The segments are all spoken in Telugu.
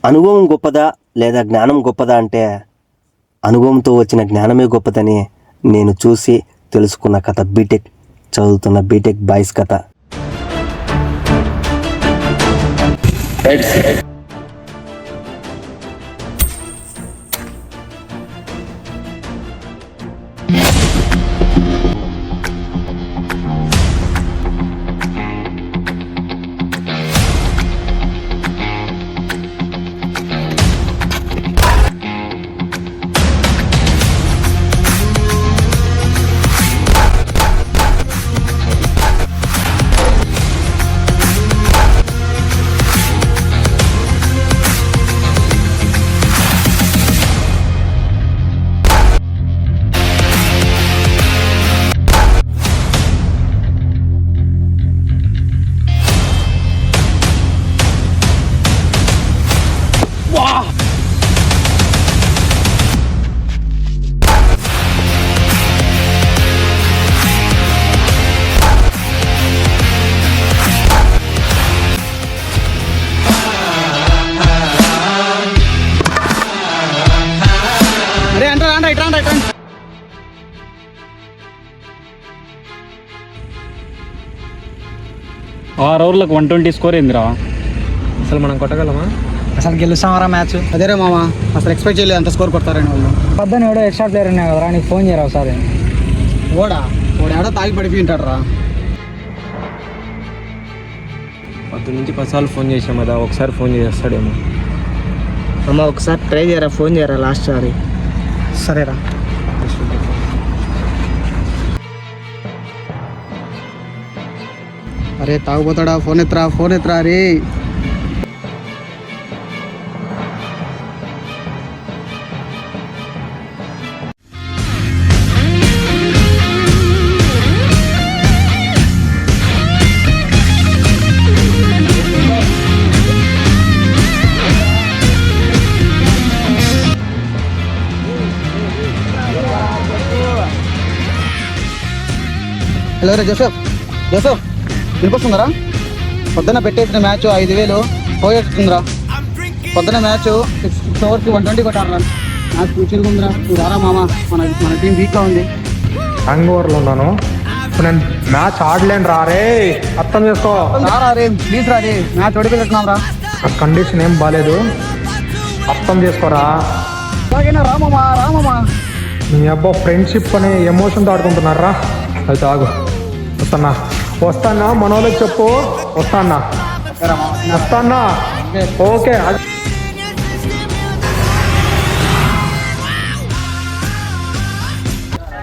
అనుభవం గొప్పదా లేదా జ్ఞానం గొప్పదా అంటే అనుభవంతో వచ్చిన జ్ఞానమే గొప్పదని నేను చూసి తెలుసుకున్న కథ బీటెక్ చదువుతున్న బీటెక్ బాయ్స్ కథ. ఆరు ఓవర్లకు 120 స్కోర్ ఏందిరా? అసలు మనం కొట్టగలమా? అసలు గెలుస్తామరా మ్యాచ్? అదేరే మామ, అసలు ఎక్స్పెక్ట్ చేయలేదు అంత స్కోర్ కొడతారని వాళ్ళు. పొద్దున ఎవడో ఎక్స్ట్రా ప్లేయర్ ఉన్నాయి కదరా, నీకు ఫోన్ చేయరా ఒకసారి. వాడు ఎవడో తాగి పడిపోయి ఉంటాడు రా. 10 నుంచి 10 సార్లు ఫోన్ చేసాం కదా, ఒకసారి ఫోన్ చేస్తాడేమో. అమ్మ ఒకసారి ట్రై చేయరా, ఫోన్ చేయరా లాస్ట్ సారి. సరేరా. అరే తాగుపోతాడా? ఫోన్ ఎత్తరా రే. హలో రే జోసెఫ్ వినిపిస్తుందరా? పొద్దున్న పెట్టేసిన మ్యాచ్ 5,000 పోయేస్తుందిరా. పొద్దున్న మ్యాచ్ 6 ఓవర్కి 120 కొట్టారా. మ్యాచ్ ఫ్యూచర్గా ఉందిరా. నువ్వు రారా మామ, మన టీం వీక్గా ఉంది. హ్యాంగ్ ఓవర్లో ఉన్నాను, ఇప్పుడు నేను మ్యాచ్ ఆడలేను రా రే, అర్థం చేసుకో. రారా రే, ప్లీజ్ రా రే, మ్యాచ్ ఓడిపోతున్నాం రా. కండిషన్ ఏం బాగాలేదు, అర్థం చేసుకోరా. అలాగైనా రామమ్మా. మీ అబ్బా ఫ్రెండ్షిప్ అని ఎమోషన్తో ఆడుకుంటున్నారా? అయితే ఆగు, వస్తానా మనోళ్ళకి చెప్పు. వస్తానా ఓకే.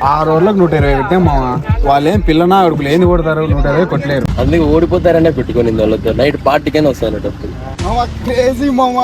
6 ఓవర్లకు 120 పెట్టాం మామ. వాళ్ళేం పిల్లనా అడుగులు ఏంది కొడతారు, 120 కొట్టలేరు. అందుకే ఓడిపోతారనే పెట్టుకొని వాళ్ళతో నైట్ పార్టీకైనా వస్తాను డబ్బులు. క్రేజీ మామ.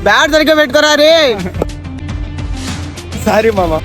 బ్యాట్ సరిగ్గా పెట్టుకోరా రే. సారీ మామ.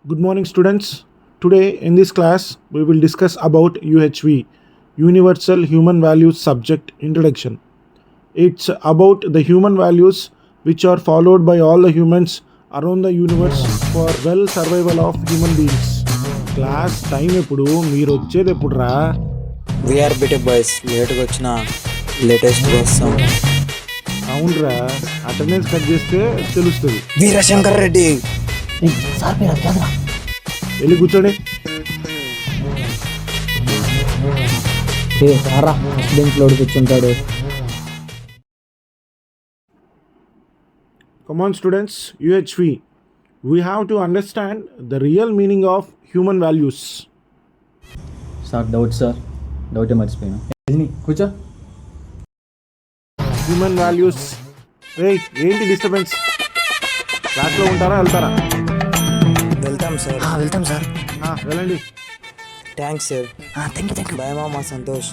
Good morning, students. Today in this class we will discuss about UHV, Universal Human Values Subject Introduction. It's about the human values which are followed by all the humans around the universe for well survival of human beings. Class time ఎప్పుడు మీరు వచ్చేది ఎప్పుడురా? వీఆర్ బిటెక్ బాయ్స్ లేట్గా వచ్చిన లేటెస్ట్ వస్తాం. అవునరా, అటెండెన్స్ కట్ చేస్తే తెలుస్తుంది. వీరశంకర్ రెడ్డి వెళ్ళి కూర్చోండి. సారా బెంచ్లో కూర్చుంటాడు. Come on students, UHV. We have to understand the real meaning of human values. Sir డౌటే మర్చిపోయినా. కూర్చో. Human values. ఏంటి డిస్టర్బెన్స్? క్లాస్లో ఉంటారా, వెళ్తారా? వెళ్తాం సార్. వెళ్ళండి. Thanks sir. Thank you. Bye మామ సంతోష్.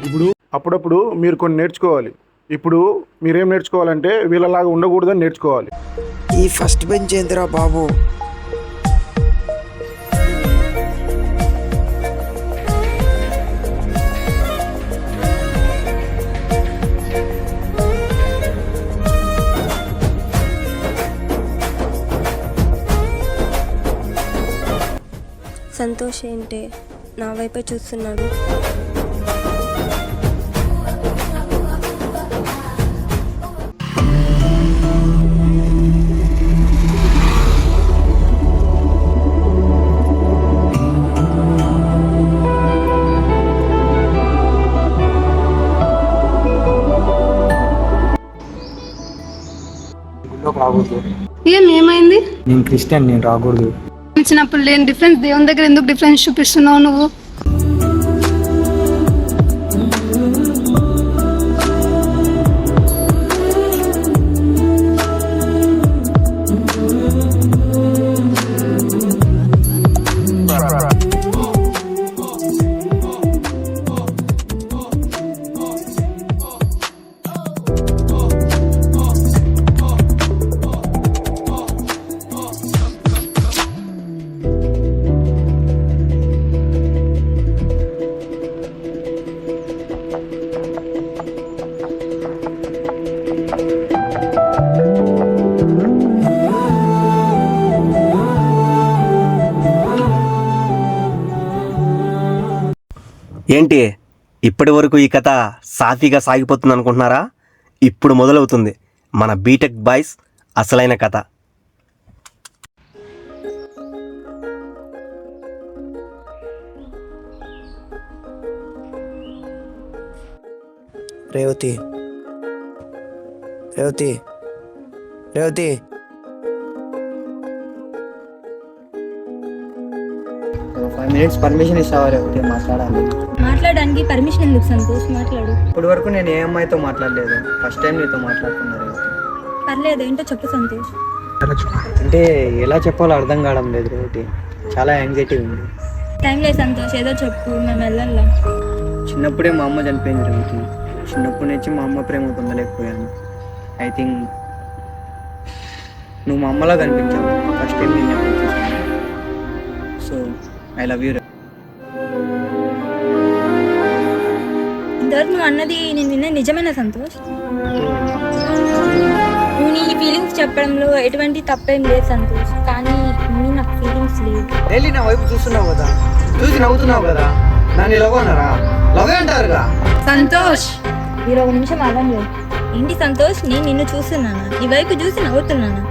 ఇప్పుడు అప్పుడప్పుడు మీరు కొన్ని నేర్చుకోవాలి. ఇప్పుడు మీరేం నేర్చుకోవాలంటే వీళ్ళలాగా ఉండకూడదని నేర్చుకోవాలి. ఈ ఫస్ట్ బెంచ్ ఏందిరా బాబు? సంతోష్ ఏంటే నా వైపే చూస్తున్నాడు. ఏమైంది? నేను క్రిస్టియన్, నేను రాకూడదు. ఇచ్చినప్పుడు లేని డిఫరెన్స్ దేవుని దగ్గర ఎందుకు డిఫరెన్స్ చూపిస్తున్నావు నువ్వు? ఏంటి ఇప్పటి వరకు ఈ కథ సాఫీగా సాగిపోతుంది అనుకుంటున్నారా? ఇప్పుడు మొదలవుతుంది మన బీటెక్ బాయ్స్ అసలైన కథ. రేవతి 5 minutes పర్మిషన్ ఇస్తావా రేవతి? మాట్లాడడానికి పర్మిషన్ ఎందుకు సంతోష్? మాట్లాడు. ఇప్పటి వరకు నేను ఏ అమ్మాయితో మాట్లాడలేదు, ఫస్ట్ టైం నీతో మాట్లాడుతున్నా రేవతి. పర్లేదు, ఏంటో చెప్పు సంతోష్. అంటే ఎలా చెప్పాలో అర్థం కావడం లేదు రేవతి, చాలా యాంగ్జైటీ ఉంది. టైం లేదు సంతోష్, ఏదో చెప్పు, మేము వెళ్ళాలా. చిన్నప్పుడే మా అమ్మ చనిపోయింది రేవతి. చిన్నప్పటి నుంచి మా అమ్మ ప్రేమ పొందలేకపోయాను. ఐ థింక్ నువ్వు మా అమ్మలా కనిపించావు ఫస్ట్ టైం నేను ఎప్పుడు చూసాను. So I love you. ఇంతవరకు నువ్వు అన్నది నేను విన్న నిజమేనా సంతోష్? నువ్వు నీ ఫీలింగ్స్ చెప్పడంలో ఎటువంటి తప్పేం లేదు సంతోష్, కానీ నీ నాకు ఫీలింగ్స్ లేవు. వెళ్ళి నా వైపు చూస్తున్నావు కదా, చూసి నవ్వుతున్నావు కదా, నన్ను లవ్ అన్నారా? లవ్ అంటారుగా సంతోష్. మీరు ఒక నిమిషం అవ్వండి. ఏంటి సంతోష్, నేను నిన్ను చూస్తున్నానా? నీ వైపు చూసి నవ్వుతున్నానా?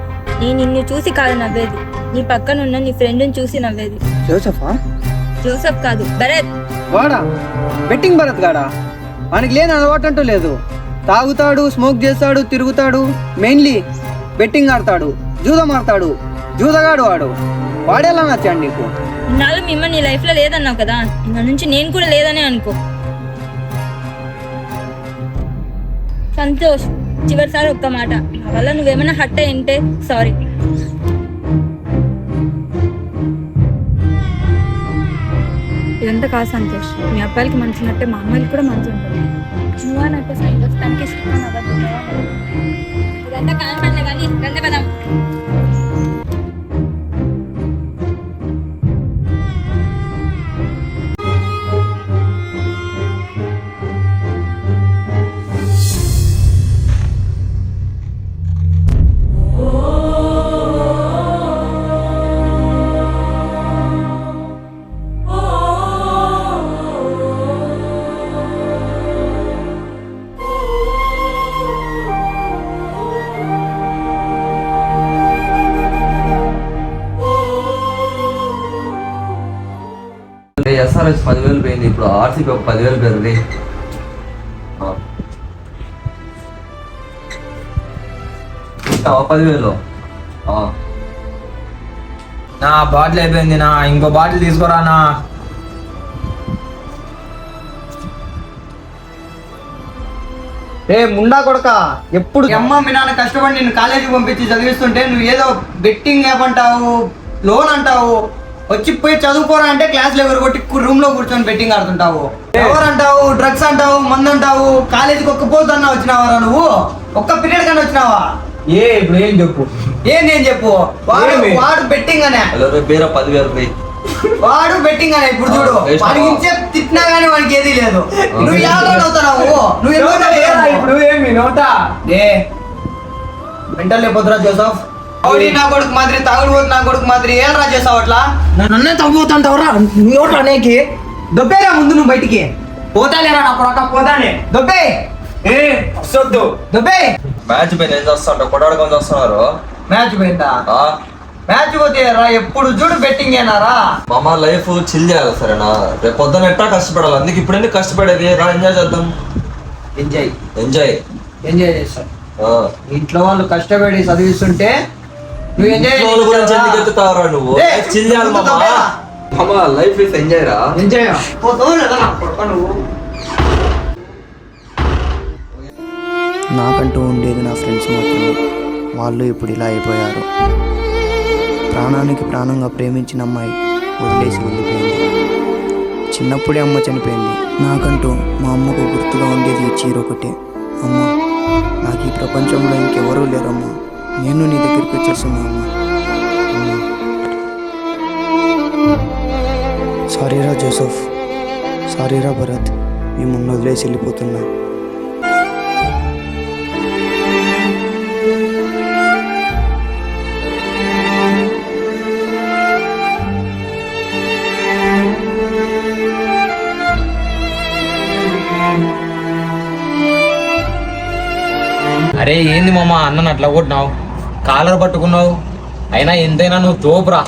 నేను నిన్ను చూసి కాదు నవ్వేది, నీ పక్కన ఉన్న నీ ఫ్రెండ్ని చూసి నవ్వేది. జోసఫా? జోసఫ్ కాదు, భరత్. వాడా? బెట్టింగ్ భరత్ గాడా? వానికి లేని అలవాటు అంటూ లేదు. తాగుతాడు, స్మోక్ చేస్తాడు, తిరుగుతాడు, మెయిన్లీ బెట్టింగ్ ఆడతాడు, జూదం ఆడతాడు. జూదగాడు వాడు. వాడేలా నచ్చాడు నీకు? ఇన్నాళ్ళు మిమ్మల్ని నీ లైఫ్లో లేదన్నావు కదా, ఇన్న నుంచి నేను కూడా లేదనే అనుకో. సంతోష్, చివరిసారి ఒక్క మాట, నా వల్ల నువ్వేమైనా హర్ట్ అయింటే సారీ. ఇదంతా కాదు సంతోష్, మీ అబ్బాయిలకి మంచినట్టే మా అమ్మాయిలకి కూడా మంచి ఉంటుంది. నువ్వు అంటే సంతోష్ తనకి ఇష్టం ఇదంతా కనపడలే కానీ రండి పదం. ఎస్ఆర్ఎస్ 10,000 పోయింది, ఇప్పుడు ఆర్సీపీ ఒక 10,000 పెరిగింది. ఇస్తావా 10,000? నా బాటిల్ అయిపోయింది నా, ఇంకో బాటిల్ తీసుకురా నా. ఏ ముండా కొడక, ఎప్పుడు అమ్మ మీ నాన్న కష్టపడి నిన్ను కాలేజీకి పంపించి చదివిస్తుంటే నువ్వు ఏదో బెట్టింగ్ యాప్ అంటావు, లోన్ అంటావు, వచ్చి పోయి చదువుకోరా అంటే క్లాస్లో ఎగరగొట్టి రూమ్ లో కూర్చొని బెట్టింగ్ ఆడుతుంటావు. ఎవరంటావు, డ్రగ్స్ అంటావు, మందు అంటావు. కాలేజీకి ఒక్క పోతున్నా వచ్చినావా నువ్వు? ఒక్క పీరియడ్ కానీ వచ్చినావా? ఇప్పుడు ఏం చెప్పు, ఏం చెప్పు. వాడు బెట్టింగ్ అనే, వేరే 10,000 పోయి వాడు బెట్టింగ్ అనే. ఇప్పుడు చూడు, వాడికి ఇచ్చే తిట్టినా గానీ వాడికి ఏది లేదు. నువ్వు ఎలా అవుతున్నావు? నువ్వు ఇప్పుడు ఏమి నోటా మెంటల్ లేకపోతురా జోసఫ్? నా కొడుకు మాదిరి తాగుడుపోతు, నా కొడుకు మాదిరి ఏం రా చేసావు అట్లా? నన్నే తాగుపోతుంటావురా నోట అనేకి. దొబ్బేరా ముందు నువ్వు బయటికి. పోతాలేరా నా కొడక, పోతానే. దొబ్బే వస్తొద్దు, దొబ్బే. మ్యాచ్ పోయింది, ఏం చేస్తా కొట్టాడుకొని వస్తున్నారు. మ్యాచ్ పోయిందా? మ్యాచ్ పోతే రా ఎప్పుడు చూడు బెట్టింగ్ ఏనారా? మామ లైఫ్ చిల్ చేయాలి సరేనా? రేపు పొద్దున ఎట్టా కష్టపడాలి, అందుకు ఇప్పుడు ఎందుకు కష్టపడేది? రా ఎంజాయ్ చేద్దాం. ఎంజాయ్ ఎంజాయ్ ఎంజాయ్ చేస్తాం. ఇంట్లో వాళ్ళు కష్టపడి చదివిస్తుంటే నువ్వు ఎంజాయ్ గురించి ఎందుకు ఎత్తుతావరా నువ్వు? చిల్ చేయాలి మామ, లైఫ్ ఇస్ ఎంజాయ్ రా. ఎంజాయ్ పోతావు లేదా నా కొడుకు నువ్వు? నాకంటూ ఉండేది నా ఫ్రెండ్స్ మాత్రమే. వాళ్ళు ఇప్పుడు ఇలా అయిపోయారు. ప్రాణానికి ప్రాణంగా ప్రేమించిన అమ్మాయి వదిలేసి వెళ్ళిపోయింది. చిన్నప్పుడే అమ్మ చనిపోయింది. నాకంటూ మా అమ్మకు గుర్తుగా ఉండేది ఈ చీర ఒకటే. అమ్మ, నాకు ఈ ప్రపంచంలో ఇంకెవరూ లేరమ్మా, నేను నీ దగ్గరికి వచ్చేస్తున్నా అమ్మా. సారీరా జోసఫ్, సారీరా భరత్, మిమ్మల్ని వదిలేసి వెళ్ళిపోతున్నా. అరే ఏంది మామ అన్నను అట్లా కొట్టినావు, కాలర్ పట్టుకున్నావు, అయినా ఎంతైనా నువ్వు తోపురా.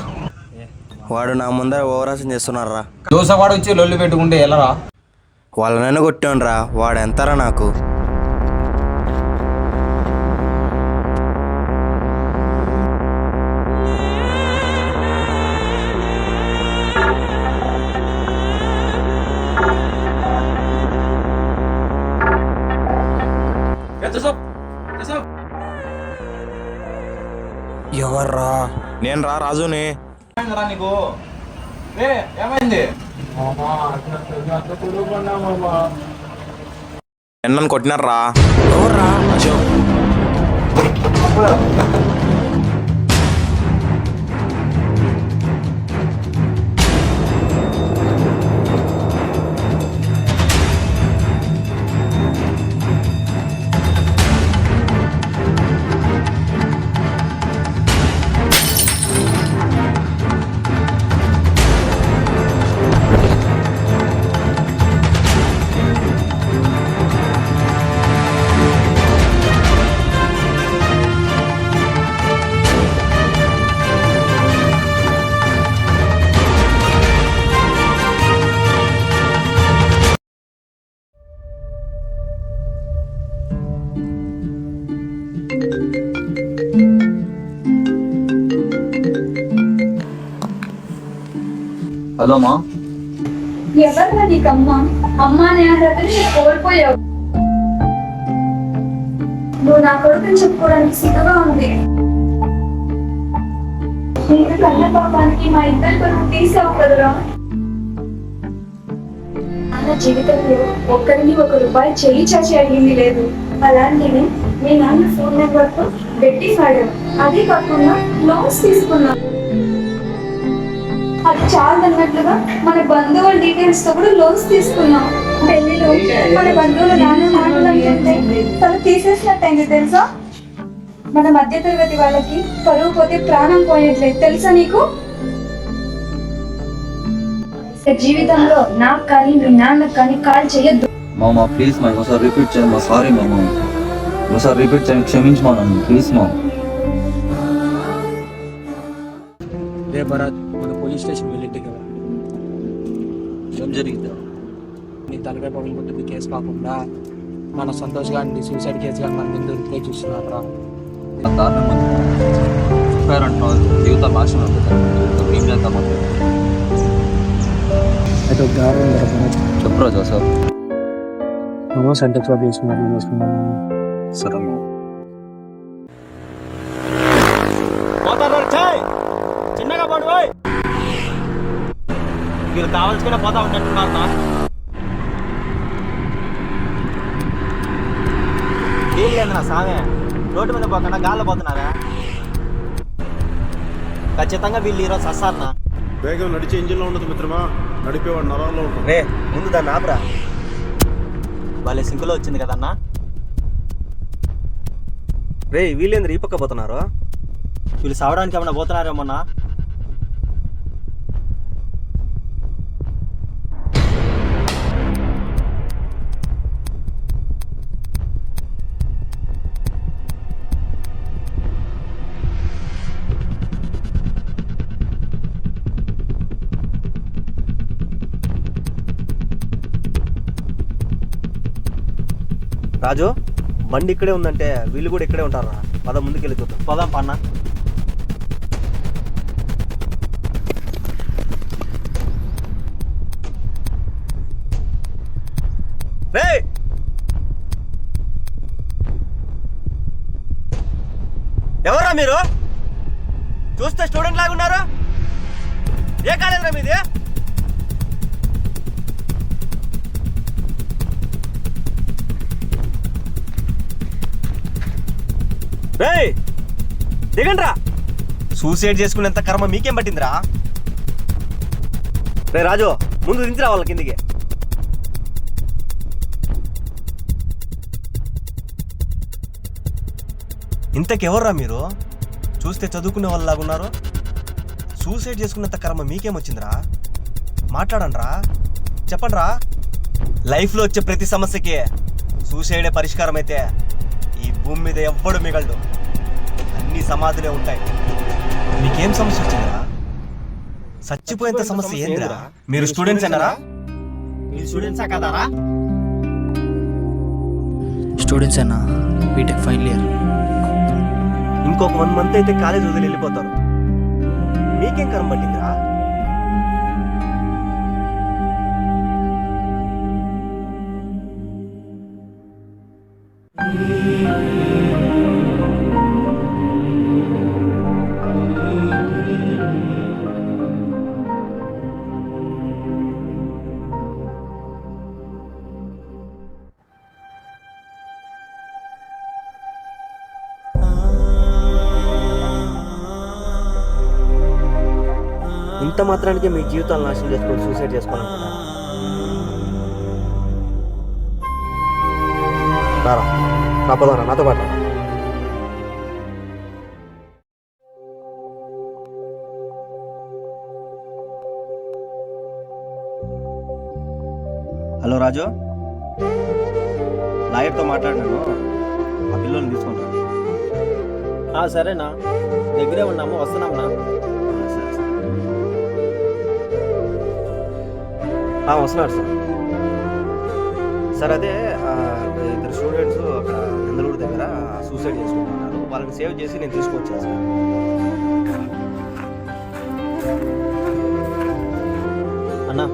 వాడు నా ముందర ఓవరాక్షన్ చేస్తున్నారా? దోసవాడు వచ్చి లొల్లి పెట్టుకుంటే ఎలారా? వాళ్ళనైనా కొట్టానురా, వాడు ఎంతరా నాకు? ఎవర్రా? నేను రా రాజుని. నీకు ఏమైంది? నన్ను కొట్టినారా? ఎవర్రా? అశోక్. హలో మా, ఎవరు నీకమ్మ? అమ్మ నేను కోల్పోయావు. నువ్వు నా కొడుకుని చెప్పుకోవడానికి సిద్ధంగా ఉంది. నేను కన్న పాపానికి మా ఇద్దరి కొడుకు తీసావు కదరా. నాన్న జీవితంలో ఒక్కరిని ఒక రూపాయి చెయ్యి చాచి అడిగింది లేదు. అలాంటిది మీ నాన్న ఫోన్ నెట్వర్క్ బెట్టి ఆడారు. అదే కాకుండా లోన్స్ తీసుకున్నా. అది చాలన్నట్లుగా మన బంధువుల డీటెయిల్స్ తో కూడా లోన్స్ తీసుకున్నాం. పెళ్లిలో మన బంధువుల నాన్న మాటలంటే తను తీసేసినట్టయింది తెలుసా. మన మధ్య తరగతి వాళ్ళకి పరువు పోతే ప్రాణం పోయేట్లేదు తెలుసా నీకు. జీవితంలో నాకు కానీ మీ నాన్నకు కానీ కాల్ చేయొద్దు. మామ ప్లీజ్ మా ఒకసారి రిపీట్ చేయండి మా. సారీ మామ, ఒకసారి రిపీట్ చేయండి, క్షమించమా నన్ను ప్లీజ్ మా. రే భరత్, మన పోలీస్ స్టేషన్ వెళ్ళింటి కదా, ఏం జరిగింది? నీ తలకాయ పగలు కొట్టింది కేసు కాకుండా మన సంతోష్ గారిని సూసైడ్ కేసు కానీ మన ముందు రిప్లై చూస్తున్నారా. దారుణం అంటున్నావు, జీవితం నాశనం అవుతుంది. జీవితం ఏం చేద్దామంటే అయితే ఒక దారి ఉంది భరత్. చెప్పరా జోసఫ్. మనం సెంటెక్స్ వాళ్ళు తీసుకున్నాను. సరే చిన్నగా పడు మీరు కావాల్సుకునే పోతా ఉంటున్నారా? ఏం లేదు నా సామె, రోడ్డు మీద పోకుండా గాల్లో పోతున్నారా? ఖచ్చితంగా వీళ్ళు ఈరోజు సస్తారనా? వేగం నడిచే ఇంజిన్లో ఉండదు మిత్రమా, నడిపేవాడు నరాల్లో ఉంటుంది. రే ముందు దాన్ని ఆపరా. వాళ్ళే సింకులో వచ్చింది కదన్నా. రే వీళ్ళేంద్ర ఈ పక్క పోతున్నారు? వీళ్ళు సావడానికి ఏమన్నా పోతున్నారేమన్నా? రాజు బండి ఇక్కడే ఉందంటే వీళ్ళు కూడా ఇక్కడే ఉంటారా? పద ముందుకెళ్ళి చూద్దాం. పోదాం పన్న. ఎవరా మీరు? చూస్తే స్టూడెంట్ లాగా ఉన్నారు. ఏ కాలేజ్ రా మీది? దిగండ్రా. సూసైడ్ చేసుకునేంత కర్మ మీకేం పట్టిందిరా? రే రాజు ముందు దించిరా వాళ్ళ కిందికి. ఇంతకెవర్రా మీరు? చూస్తే చదువుకునే వాళ్ళలాగా ఉన్నారు. సూసైడ్ చేసుకున్నంత కర్మ మీకేమొచ్చిందిరా? మాట్లాడండ్రా, చెప్పండ్రా. లైఫ్లో వచ్చే ప్రతి సమస్యకి సూసైడే పరిష్కారం అయితే ఈ భూమి మీద ఎవ్వడు మిగలడు. అన్ని సమాధులే ఉంటాయి. మీకేం సమస్య వచ్చిందిరా? చచ్చిపోయేంత సమస్య ఏందిరా? మీరు స్టూడెంట్స్ అన్నారా? మీరు స్టూడెంట్సా కదారా? స్టూడెంట్స్ అన్నా, బీటెక్ ఫైనల్ ఇయర్. ఇంకొక 1 month అయితే కాలేజ్ వదిలి వెళ్ళిపోతారు. మీకేం కర్మ పట్టిందిరా? ఇంత మాత్రానికి మీ జీవితాలు నాశనం చేసుకొని సూసైడ్ చేసుకోవాలనుకున్నారా? రారా, రాపదారా, నాతో పాటు రా. హలో రాజు, లాయర్తో మాట్లాడినాను. ఆ పిల్లల్ని తీసుకుంటాను. సరేనా, దగ్గరే ఉన్నాము, వస్తున్నాంనా. వస్తున్నారు సార్. సార్ అదే ఇద్దరు స్టూడెంట్స్ అక్కడ నందలూరు దగ్గర సూసైడ్ చేసుకుంటున్నారు. వాళ్ళని సేవ్ చేసి నేను తీసుకొచ్చాను సార్. అన్నా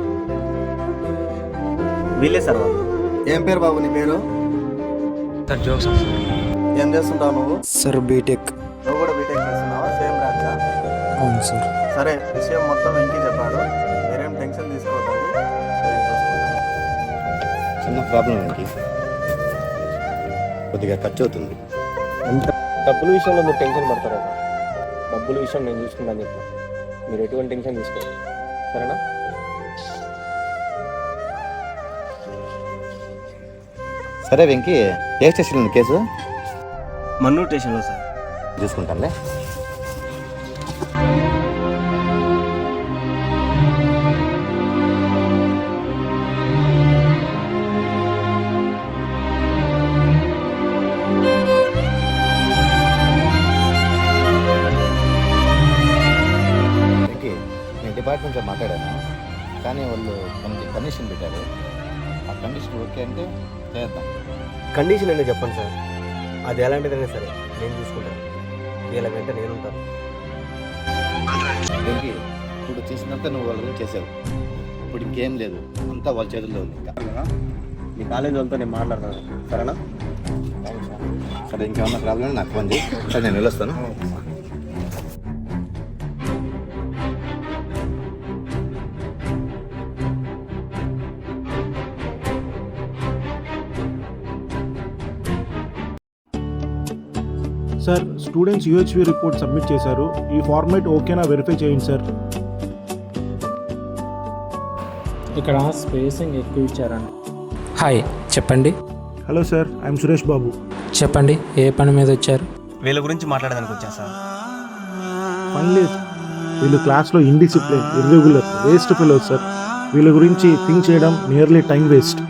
వీళ్ళే సార్ వాళ్ళు. ఏం పేరు బాబు నీ పేరు? Sir Joseph. ఏం చేస్తుంటావు నువ్వు? Sir B Tech. నువ్వు కూడా బీటెక్ చేస్తున్నావా? సేమ్ బ్రాంచా? అవును సార్. సరే, విషయం మొత్తం వెంకీ చెప్పాడు. మీరేం టెన్షన్ తీసుకోవద్దండి, నేను చూసుకుంటాను. ప్రాబ్లం ఏంటి? కొద్దిగా ఖర్చు అవుతుంది. డబ్బుల విషయంలో మీరు టెన్షన్ పడతారు కదా, డబ్బుల విషయం నేను చూసుకుంటాను చెప్పిన, మీరు ఎటువంటి టెన్షన్ తీసుకోవాలి, సరేనా? సరే వెంకీ, ఏ స్టేషన్ ఉంది కేసు? మన్నూరు స్టేషన్లో సార్. చూసుకుంటానులే. వెంకీ, నేను డిపార్ట్మెంట్లో మాట్లాడాను, కానీ వాళ్ళు మనకి కండిషన్ పెట్టారు. ఆ కండిషన్ ఓకే అంటే చేద్దాం. కండిషన్ ఏంటో చెప్పండి సార్. అది ఎలాంటిదైనా సరే నేను చూసుకుంటాను. వీళ్ళ వెంట నేను ఉంటాను. వెంకీ, ఇప్పుడు చేసినంత నువ్వు వాళ్ళ గురించి చేసావు. ఇప్పుడు ఇంకేం లేదు, అంతా వాళ్ళ చేతుల్లో ఉంది. ఇంకా మీ కాలేజ్ వాళ్ళతో నేను మాట్లాడతాను, సరేనా? సరే, ఇంకేమన్నా ప్రాబ్లం నాకు ఫోన్ చేయి. సరే, నేను వెళ్ళొస్తాను. సార్, స్టూడెంట్స్ యూహెచ్వి రిపోర్ట్ సబ్మిట్ చేశారు. ఈ ఫార్మాట్ ఓకేనా వెరిఫై చేయండి సార్. ఇక్కడ స్పేసింగ్ ఎక్కువ ఇచ్చారండి. హాయ్, చెప్పండి. Hello sir, I'm Suresh Babu. చెప్పండి, ఏ పని మీద వచ్చారు? వీళ్ళ గురించి మాట్లాడడానికి వచ్చా సార్. ఫైనలీ వీళ్ళు క్లాస్లో indiscipline, irregular, waste fellows sir. వీళ్ళ గురించి థింక్ చేయడం నియర్లీ టైం వేస్ట్.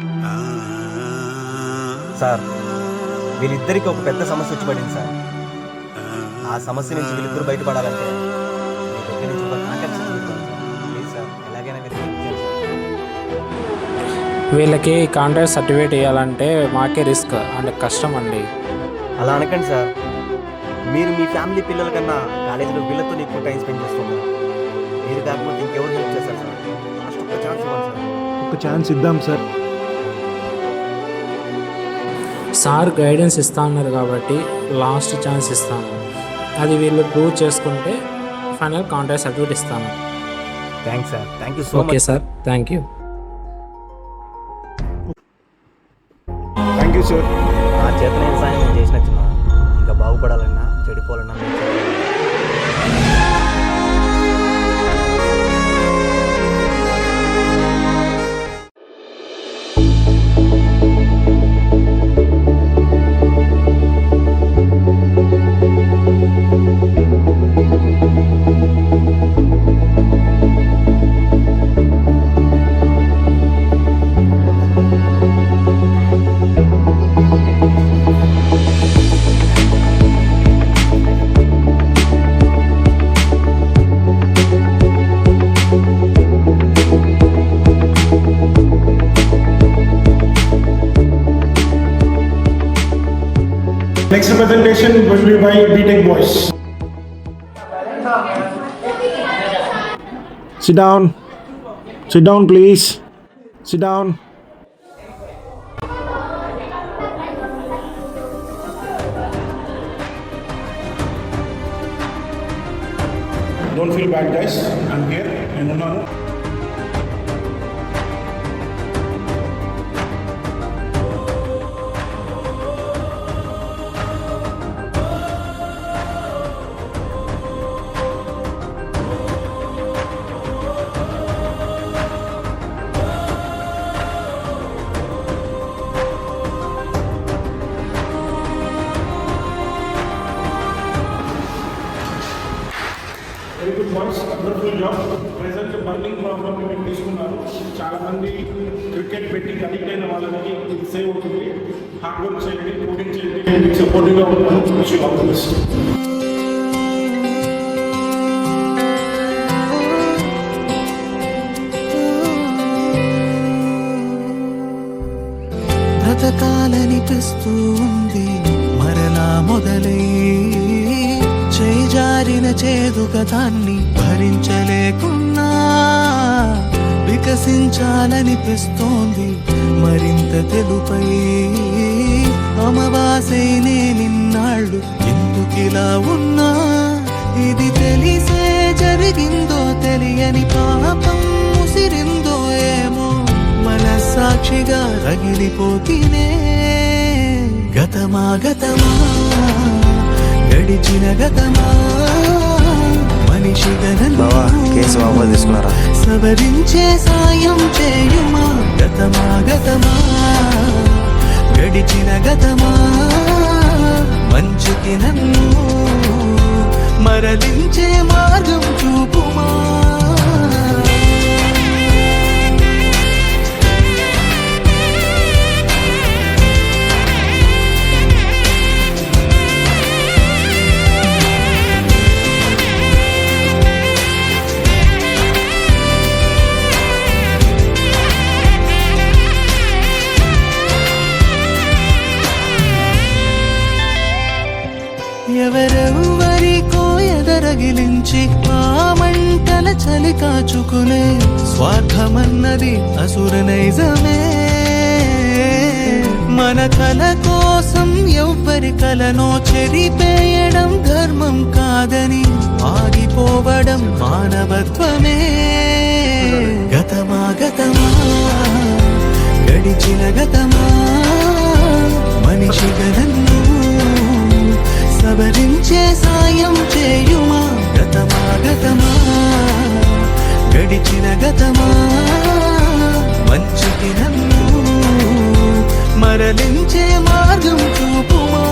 సార్, వీళ్ళిద్దరికి ఒక పెద్ద సమస్య వచ్చి పడింది సార్. ఆ సమస్య నుంచి వీళ్ళిద్దరు బయటపడాలంటే మీ దగ్గర నుంచి ఒక కాంటాక్ట్ సార్. ప్లీజ్ సార్, ఎలాగైనా మీరు help చేయండి సార్. వీళ్ళకి కాంట్రాక్ట్ సర్టిఫికేట్ ఇవ్వాలంటే మాకే రిస్క్ అండ్ కష్టం అండి. అలా అనకండి సార్. మీరు మీ ఫ్యామిలీ పిల్లల కన్నా కాలేజీలో వీళ్ళతో ఎక్కువ టైం స్పెండ్ చేస్తున్నారు. మీరు కాకపోతే ఇంకెవరు హెల్ప్ చేస్తారు సార్? లాస్ట్ ఒక్క ఛాన్స్ ఇవ్వండి సార్. ఒక ఛాన్స్ ఇద్దాం సార్. సార్ గైడెన్స్ ఇస్తా ఉన్నారు కాబట్టి లాస్ట్ ఛాన్స్ ఇస్తాను. అది వీళ్ళు ప్రూవ్ చేసుకుంటే ఫైనల్ కాంట్రాక్ట్ సర్టిఫికేట్ ఇస్తాను. Thanks sir. Thank you so okay much sir, thank you. Thank you sir. నా చేతనైన సాయం నేను చేసినచ్చున్నా. ఇంకా బాగుపడాలన్నా చెడిపోవాలన్నా నేను చేయాలి. Next presentation will be by BTech Boys. Sit down. Sit down, please. Sit down. Don't feel bad, guys. I'm here. No. Very good boys, wonderful job. Present burning problem మీరు తీసుకున్నారు. చాలా మంది క్రికెట్ బెట్టింగ్ అడిక్ట్ అయిన వాళ్ళకి ఇది సేవ్ అవుతుంది. హార్డ్ వర్క్ చేయండి, కోడింగ్ చేయండి. మీకు సపోర్టివ్గా ఉంటాను. Wish you all the best. బ్రతకాలనిపిస్తూ ఉంది మరలా మొదలై, చేజారిన చేదుగతాన్ని భరించలేకున్నా, వికసించాలనిపిస్తోంది మరింత తెలుపై. అమవాసై నిన్నాళ్ళు ఎందుకిలా ఉన్నా, ఇది తెలిసే జరిగిందో తెలియని పాపం ముసిరిందో ఏమో మనసు సాక్షిగా రగిలిపోతీనే. గతమా గతమా గడిచిన గతమా మనిషిగా బావా కేసు వాపస్ తీసుకున్నారా? సవరించే సాయం చేయుమా. గతమా గతమా గడిచిన గతమా మంచికి నన్ను మరలించే మార్గం చూపుమా. ఎవరెవ్వరికో ఎదరగిలించి ఆ మంటల చలి కాచుకునే స్వార్థమన్నది అసుర నైజమే. మన కల కోసం ఎవ్వరి కలను చెరిపేయడం ధర్మం కాదని ఆగిపోవడం మానవత్వమే. గతమా గతమా గడిచిన గతమా మనిషిగా నన్ను సవరించే సాయం చేయుమా. గతమా గతమా గడిచిన గతమా మంచికి నన్ను మరలించే మార్గం చూపుమా.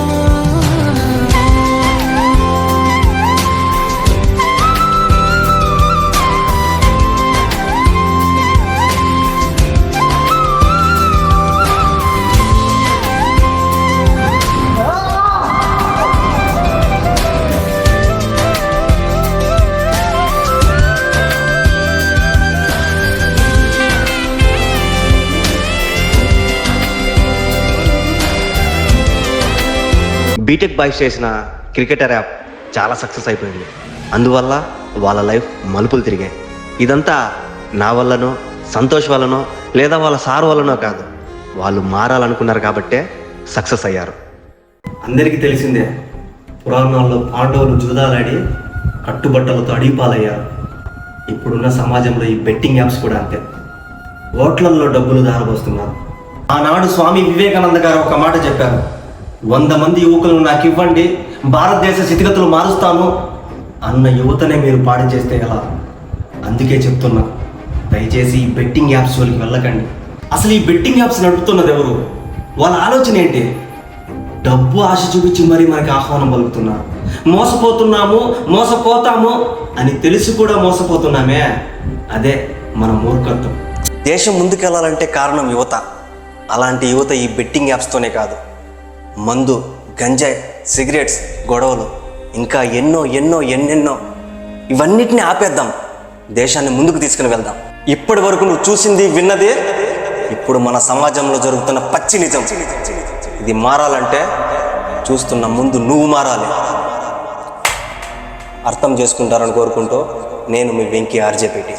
బీటెక్ బాయ్స్ చేసిన క్రికెటర్ యాప్ చాలా సక్సెస్ అయిపోయింది. అందువల్ల వాళ్ళ లైఫ్ మలుపులు తిరిగాయి. ఇదంతా నా వల్లనో సంతోష్ వల్లనో లేదా వాళ్ళ సార్ వల్లనో కాదు, వాళ్ళు మారాలనుకున్నారు కాబట్టే సక్సెస్ అయ్యారు. అందరికీ తెలిసిందే, పురాణాల్లో పాండవులు జూదాలాడి కట్టుబట్టలతో అడిగిపాలయ్యారు. ఇప్పుడున్న సమాజంలో ఈ బెట్టింగ్ యాప్స్ కూడా అంతే, ఓట్లల్లో డబ్బులు దారబోస్తున్నారు. ఆనాడు స్వామి వివేకానంద గారు ఒక మాట చెప్పారు, 100 మంది యువకులను నాకు ఇవ్వండి, భారతదేశ స్థితిగతులు మారుస్తాను అన్న యువతనే మీరు పాడు చేస్తే ఎలా? అందుకే చెప్తున్నా, దయచేసి ఈ బెట్టింగ్ యాప్స్ వాళ్ళకి వెళ్ళకండి. అసలు ఈ బెట్టింగ్ యాప్స్ నడుపుతున్నది ఎవరు? వాళ్ళ ఆలోచన ఏంటి? డబ్బు ఆశ చూపించి మరీ మనకి ఆహ్వానం పలుకుతున్నారు. మోసపోతున్నాము, మోసపోతాము అని తెలిసి కూడా మోసపోతున్నామే, అదే మన మూర్ఖత్వం. దేశం ముందుకెళ్ళాలంటే కారణం యువత. అలాంటి యువత ఈ బెట్టింగ్ యాప్స్తోనే కాదు, మందు, గంజాయి, సిగరెట్స్, గొడవలు, ఇంకా ఎన్నెన్నో ఇవన్నిటిని ఆపేద్దాం. దేశాన్ని ముందుకు తీసుకుని వెళ్దాం. ఇప్పటి వరకు నువ్వు చూసింది విన్నది ఇప్పుడు మన సమాజంలో జరుగుతున్న పచ్చి నిజం. ఇది మారాలంటే చూస్తున్న ముందు నువ్వు మారాలి. అర్థం చేసుకుంటారని కోరుకుంటూ నేను మీ వెంకీ ఆర్జేపేటి.